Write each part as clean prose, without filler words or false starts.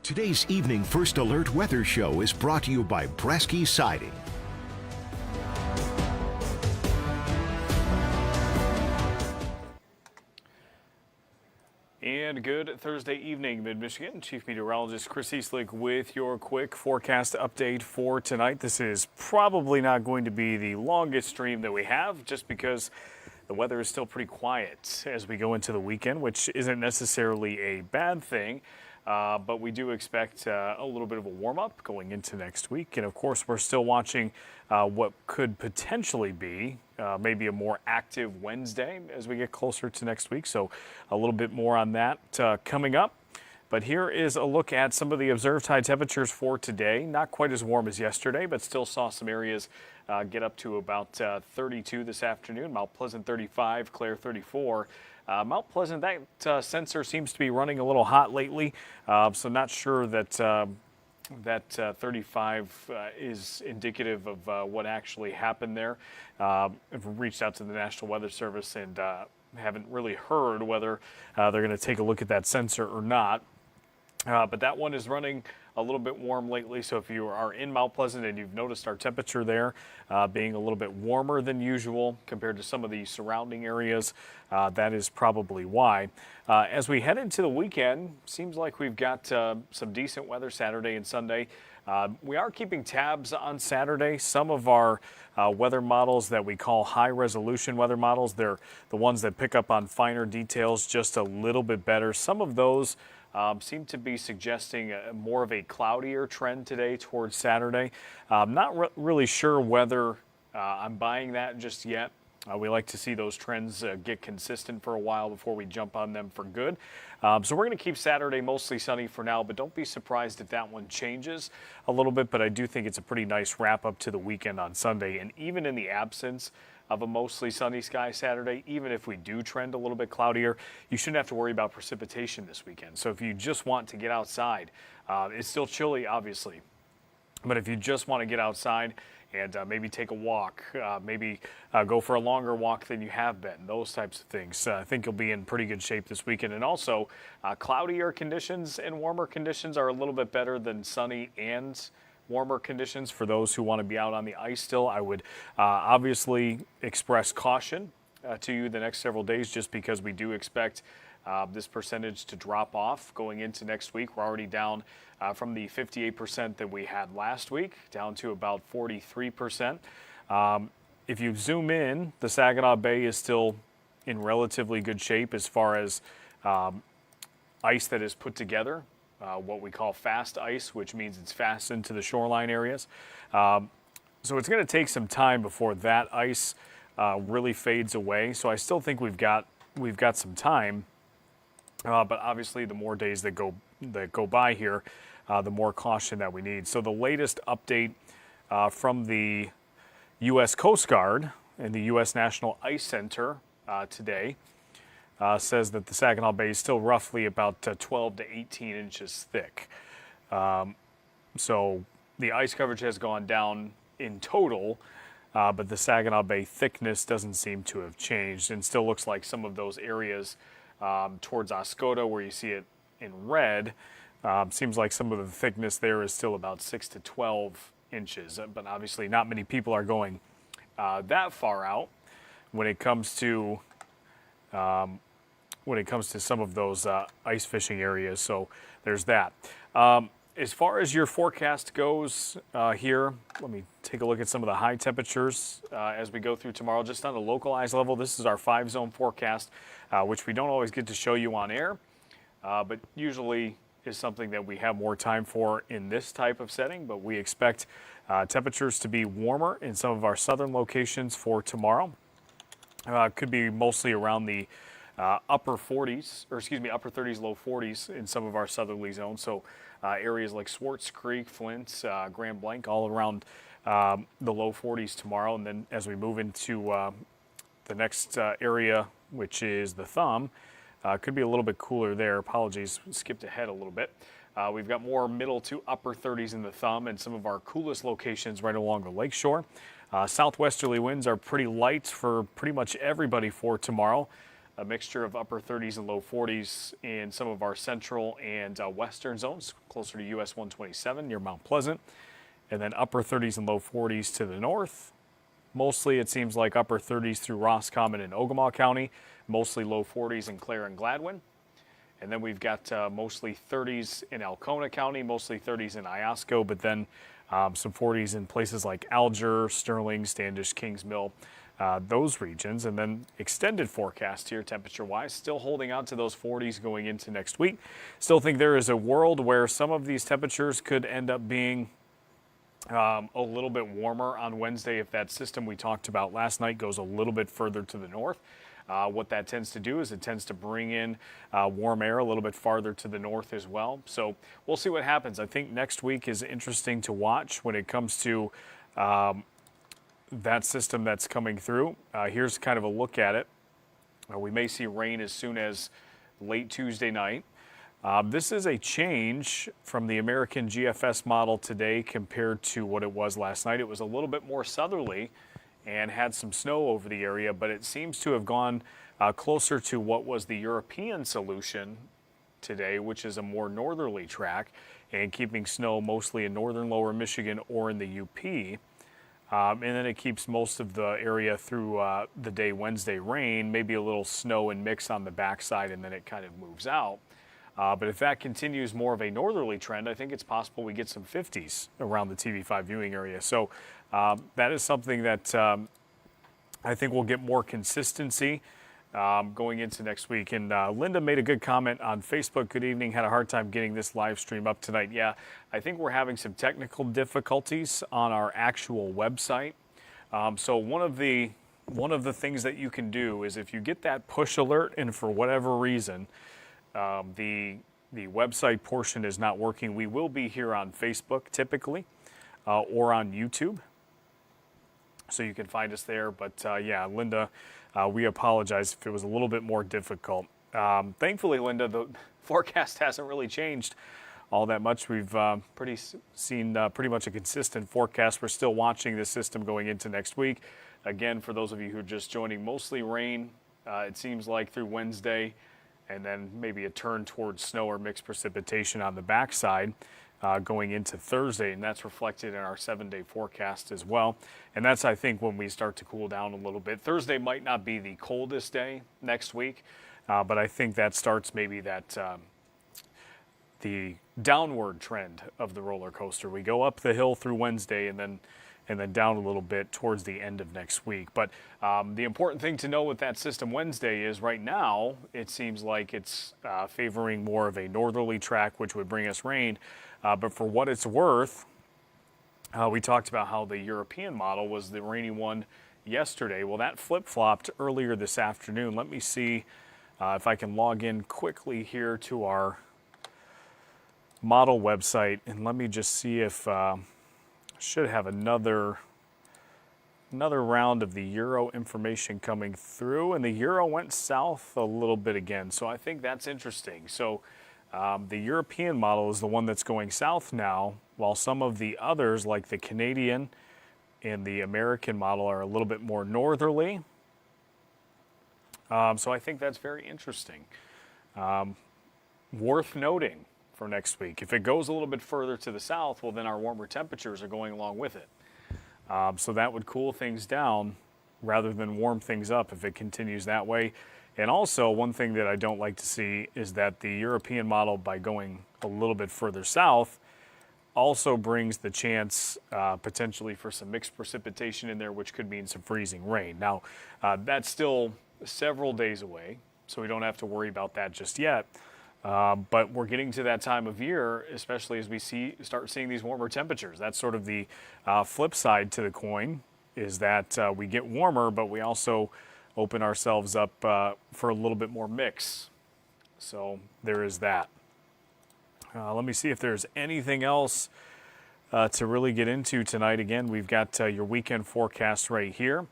Today's Evening First Alert Weather Show is brought to you by Bresky Siding. And good Thursday evening, Mid-Michigan. Chief Meteorologist Chris Eastlick with your quick forecast update for tonight. This is probably not going to be the longest stream that we have, just because the weather is still pretty quiet as we go into the weekend, which isn't necessarily a bad thing. But we do expect a little bit of a warm-up going into next week. And, of course, we're still watching what could potentially be maybe a more active Wednesday as we get closer to next week. So a little bit more on that coming up. But here is a look at some of the observed high temperatures for today. Not quite as warm as yesterday, but still saw some areas get up to about 32 this afternoon. Mount Pleasant 35, Clare 34. Mount Pleasant, that sensor seems to be running a little hot lately, so not sure that 35 is indicative of what actually happened there. I've reached out to the National Weather Service and haven't really heard whether they're going to take a look at that sensor or not. But that one is running a little bit warm lately, so if you are in Mount Pleasant and you've noticed our temperature there being a little bit warmer than usual compared to some of the surrounding areas, that is probably why. As we head into the weekend, seems like we've got some decent weather Saturday and Sunday. We are keeping tabs on Saturday. Some of our weather models that we call high-resolution weather models, they're the ones that pick up on finer details just a little bit better. Some of those seem to be suggesting more of a cloudier trend today towards Saturday. Not really sure whether I'm buying that just yet. We like to see those trends get consistent for a while before we jump on them for good. So we're going to keep Saturday mostly sunny for now, but don't be surprised if that one changes a little bit. But I do think it's a pretty nice wrap up to the weekend on Sunday. And even in the absence of a mostly sunny sky Saturday, even if we do trend a little bit cloudier, you shouldn't have to worry about precipitation this weekend. So if you just want to get outside, it's still chilly, obviously. But if you just want to get outside and maybe take a walk, maybe go for a longer walk than you have been, those types of things, I think you'll be in pretty good shape this weekend. And also, cloudier conditions and warmer conditions are a little bit better than sunny and warmer conditions for those who want to be out on the ice still. I would obviously express caution to you the next several days, just because we do expect this percentage to drop off going into next week. We're already down from the 58% that we had last week down to about 43%. If you zoom in, the Saginaw Bay is still in relatively good shape as far as ice that is put together. What we call fast ice, which means it's fast into the shoreline areas. So it's going to take some time before that ice really fades away. So I still think we've got some time, but obviously the more days that go by here, the more caution that we need. So the latest update from the U.S. Coast Guard and the U.S. National Ice Center today says that the Saginaw Bay is still roughly about 12 to 18 inches thick. So the ice coverage has gone down in total, but the Saginaw Bay thickness doesn't seem to have changed, and still looks like some of those areas towards Oscoda, where you see it in red, seems like some of the thickness there is still about 6 to 12 inches. But obviously not many people are going that far out when it comes to some of those ice fishing areas. So there's that. As far as your forecast goes here, let me take a look at some of the high temperatures as we go through tomorrow. Just on a localized level, this is our 5-zone forecast, which we don't always get to show you on air, but usually is something that we have more time for in this type of setting. But we expect temperatures to be warmer in some of our southern locations for tomorrow. Could be mostly around the upper 30s, low 40s in some of our southerly zones. So areas like Swartz Creek, Flint, Grand Blanc, all around the low 40s tomorrow. And then as we move into the next area, which is the Thumb, could be a little bit cooler there. Apologies, skipped ahead a little bit. We've got more middle to upper 30s in the Thumb, and some of our coolest locations right along the lakeshore. Southwesterly winds are pretty light for pretty much everybody for tomorrow. a mixture of upper 30s and low 40s in some of our central and western zones, closer to US 127 near Mount Pleasant, and then upper 30s and low 40s to the north. Mostly it seems like upper 30s through Roscommon and Ogemaw County, mostly low 40s in Clare and Gladwin. And then we've got mostly 30s in Alcona County, mostly 30s in Iosco, but then some 40s in places like Alger, Sterling, Standish, Kings Mill, those regions. And then extended forecast here, temperature-wise, still holding out to those 40s going into next week. Still think there is a world where some of these temperatures could end up being a little bit warmer on Wednesday if that system we talked about last night goes a little bit further to the north. What that tends to do is it tends to bring in warm air a little bit farther to the north as well. So we'll see what happens. I think next week is interesting to watch when it comes to that system that's coming through. Here's kind of a look at it. We may see rain as soon as late Tuesday night. This is a change from the American GFS model today compared to what it was last night. It was a little bit more southerly and had some snow over the area, but it seems to have gone closer to what was the European solution today, which is a more northerly track and keeping snow mostly in northern lower Michigan or in the UP. And then it keeps most of the area through the day Wednesday rain, maybe a little snow and mix on the backside, and then it kind of moves out. But if that continues more of a northerly trend, I think it's possible we get some 50s around the TV5 viewing area. So that is something that I think we'll get more consistency going into next week. And Linda made a good comment on Facebook. Good evening. Had a hard time getting this live stream up tonight. Yeah, I think we're having some technical difficulties on our actual website. So one of the things that you can do is if you get that push alert and for whatever reason the website portion is not working, we will be here on Facebook typically or on YouTube. So you can find us there. But yeah, Linda, we apologize if it was a little bit more difficult. Thankfully, Linda, the forecast hasn't really changed all that much. We've seen pretty much a consistent forecast. We're still watching this system going into next week. Again, for those of you who are just joining, mostly rain, it seems like through Wednesday, and then maybe a turn towards snow or mixed precipitation on the backside going into Thursday, and that's reflected in our 7-day forecast as well. And that's, I think, when we start to cool down a little bit. Thursday might not be the coldest day next week, but I think that starts maybe that the downward trend of the roller coaster. We go up the hill through Wednesday and then down a little bit towards the end of next week. But the important thing to know with that system Wednesday is right now it seems like it's favoring more of a northerly track, which would bring us rain. But for what it's worth, we talked about how the European model was the rainy one yesterday. Well, that flip-flopped earlier this afternoon. Let me see if I can log in quickly here to our model website, and let me just see if should have another round of the Euro information coming through, and the Euro went south a little bit again, so I think that's interesting. So the European model is the one that's going south now, while some of the others like the Canadian and the American model are a little bit more northerly. So I think that's very interesting. Worth noting for next week. If it goes a little bit further to the south, well, then our warmer temperatures are going along with it. So that would cool things down rather than warm things up if it continues that way. And also, one thing that I don't like to see is that the European model, by going a little bit further south, also brings the chance potentially for some mixed precipitation in there, which could mean some freezing rain. Now, that's still several days away, so we don't have to worry about that just yet. But we're getting to that time of year, especially as we start seeing these warmer temperatures. That's sort of the flip side to the coin, is that we get warmer, but we also open ourselves up for a little bit more mix. So there is that. Let me see if there's anything else to really get into tonight. Again, we've got your weekend forecast right here.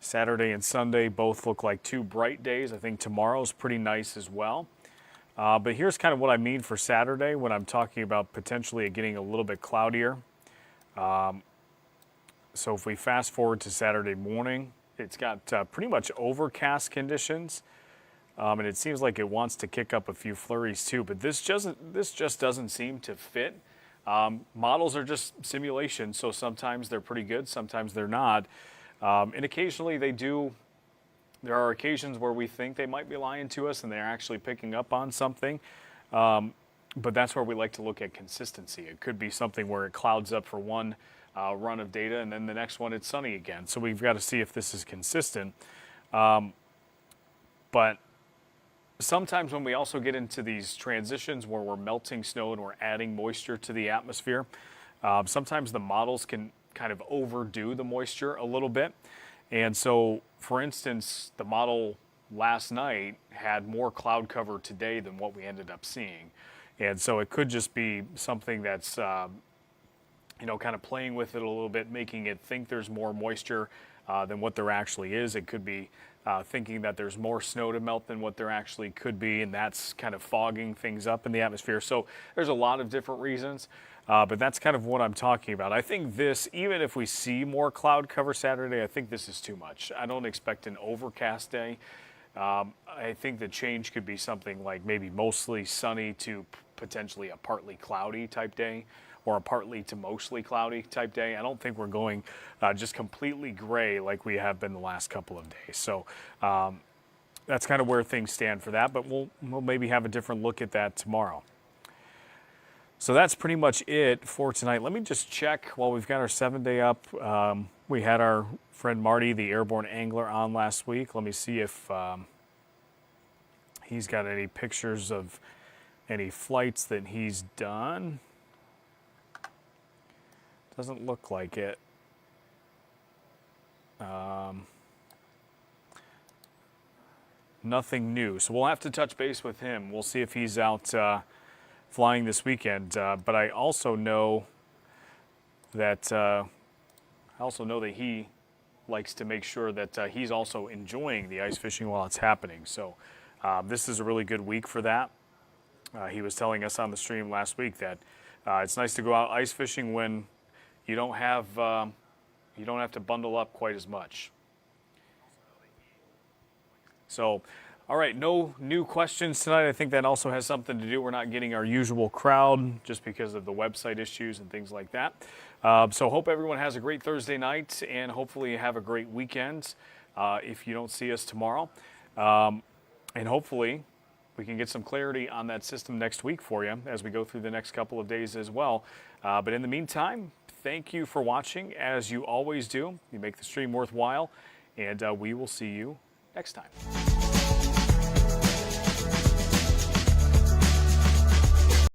Saturday and Sunday both look like 2 bright days. I think tomorrow's pretty nice as well. But here's kind of what I mean for Saturday when I'm talking about potentially it getting a little bit cloudier. So if we fast forward to Saturday morning, it's got pretty much overcast conditions and it seems like it wants to kick up a few flurries too. But this just doesn't seem to fit. Models are just simulations, so sometimes they're pretty good, sometimes they're not, and occasionally they do. There are occasions where we think they might be lying to us, and they're actually picking up on something. But that's where we like to look at consistency. It could be something where it clouds up for one run of data, and then the next one it's sunny again. So we've got to see if this is consistent. But sometimes when we also get into these transitions where we're melting snow and we're adding moisture to the atmosphere, sometimes the models can kind of overdo the moisture a little bit. And so, for instance, the model last night had more cloud cover today than what we ended up seeing. And so it could just be something that's, kind of playing with it a little bit, making it think there's more moisture than what there actually is. It could be thinking that there's more snow to melt than what there actually could be, and that's kind of fogging things up in the atmosphere. So there's a lot of different reasons, but that's kind of what I'm talking about. I think this, even if we see more cloud cover Saturday, I think this is too much. I don't expect an overcast day. I think the change could be something like maybe mostly sunny to potentially a partly cloudy type day, or a partly to mostly cloudy type day. I don't think we're going just completely gray like we have been the last couple of days. So that's kind of where things stand for that, but we'll maybe have a different look at that tomorrow. So that's pretty much it for tonight. Let me just check while we've got our 7-day up. We had our friend Marty, the airborne angler, on last week. Let me see if he's got any pictures of any flights that he's done. Doesn't look like it. Nothing new. So we'll have to touch base with him. We'll see if he's out flying this weekend. But I also know that he likes to make sure that he's also enjoying the ice fishing while it's happening. So this is a really good week for that. He was telling us on the stream last week that it's nice to go out ice fishing when you don't have to bundle up quite as much. So, all right, no new questions tonight. I think that also has something to do. We're not getting our usual crowd just because of the website issues and things like that. So hope everyone has a great Thursday night, and hopefully you have a great weekend if you don't see us tomorrow. And hopefully we can get some clarity on that system next week for you as we go through the next couple of days as well. But in the meantime, thank you for watching, as you always do. You make the stream worthwhile, and we will see you next time.